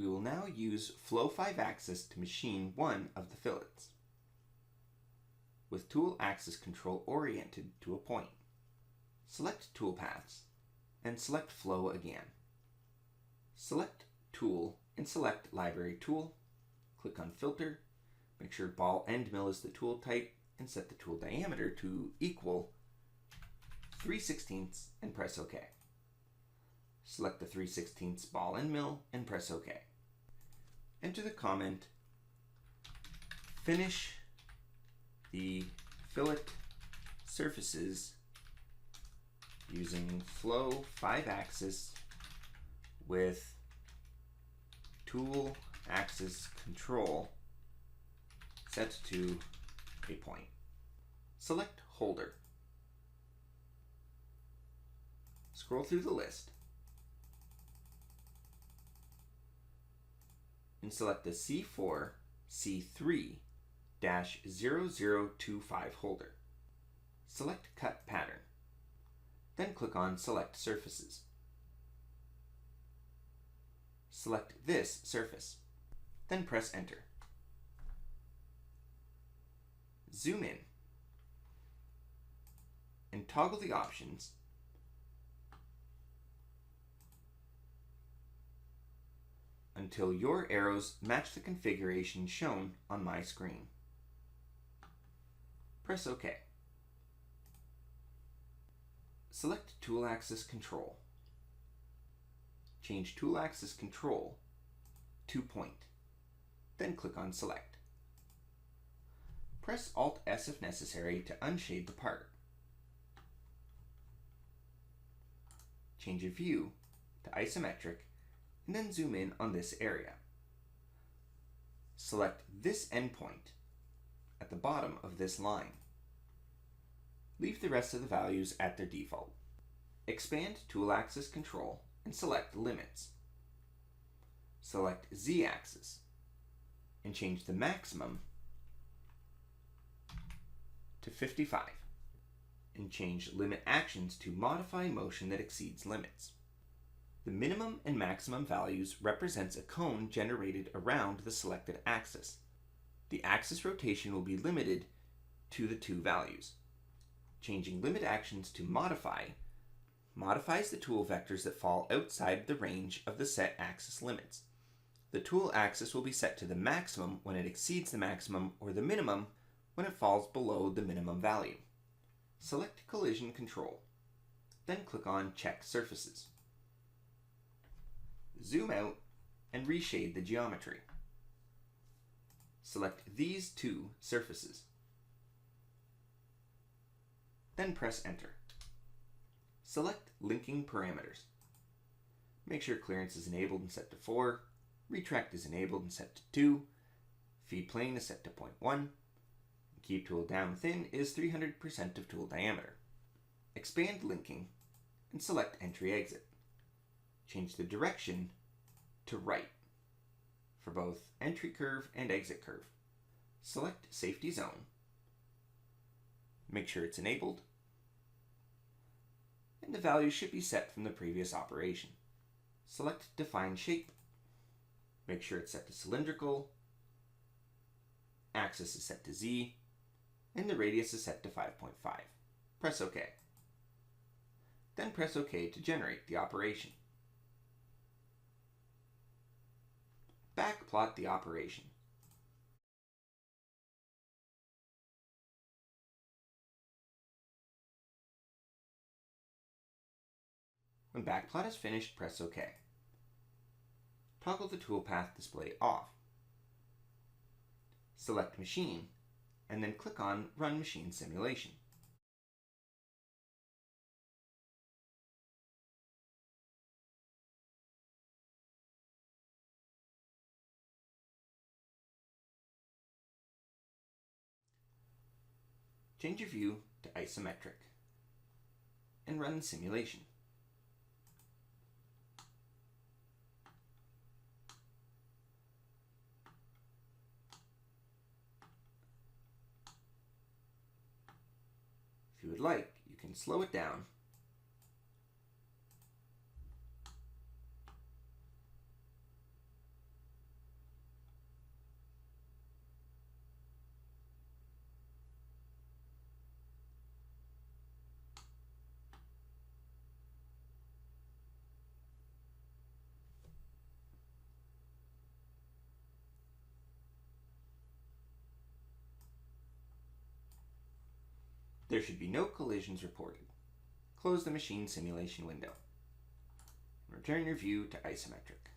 We will now use Flow 5-axis to machine one of the fillets. With tool axis control oriented to a point, select Tool Paths and select Flow again. Select Tool and select Library Tool. Click on Filter. Make sure ball end mill is the tool type and set the tool diameter to equal 3/16 and press OK. Select the 3/16 ball end mill and press OK. Enter the comment, finish the fillet surfaces using Flow 5-axis with tool axis control set to a point. Select Holder. Scroll through the list and select the C4 C3-0025 holder. Select Cut Pattern. Then click on Select Surfaces. Select this surface. Then press Enter. Zoom in and toggle the options until your arrows match the configuration shown on my screen. Press OK. Select Tool Axis Control. Change Tool Axis Control to Point. Then click on Select. Press Alt-S if necessary to unshade the part. Change your view to isometric and then zoom in on this area. Select this endpoint at the bottom of this line. Leave the rest of the values at their default. Expand Tool Axis Control and select Limits. Select Z-axis and change the maximum to 55 and change Limit Actions to modify motion that exceeds limits. The minimum and maximum values represents a cone generated around the selected axis. The axis rotation will be limited to the two values. Changing Limit Actions to Modify modifies the tool vectors that fall outside the range of the set axis limits. The tool axis will be set to the maximum when it exceeds the maximum or the minimum when it falls below the minimum value. Select Collision Control, then click on Check Surfaces. Zoom out and reshade the geometry. Select these two surfaces. Then press Enter. Select Linking Parameters. Make sure clearance is enabled and set to 4, retract is enabled and set to 2, feed plane is set to 0.1, keep tool down within is 300% of tool diameter. Expand linking and select Entry Exit. Change the direction to right for both entry curve and exit curve. Select Safety Zone. Make sure it's enabled. And the value should be set from the previous operation. Select Define Shape. Make sure it's set to cylindrical. Axis is set to Z. And the radius is set to 5.5. Press OK. Then press OK to generate the operation. Backplot the operation. When backplot is finished, press OK. Toggle the toolpath display off. Select Machine, and then click on Run Machine Simulation. Change your view to isometric and run the simulation. If you would like, you can slow it down There should be no collisions reported. Close the machine simulation window. Return your view to isometric.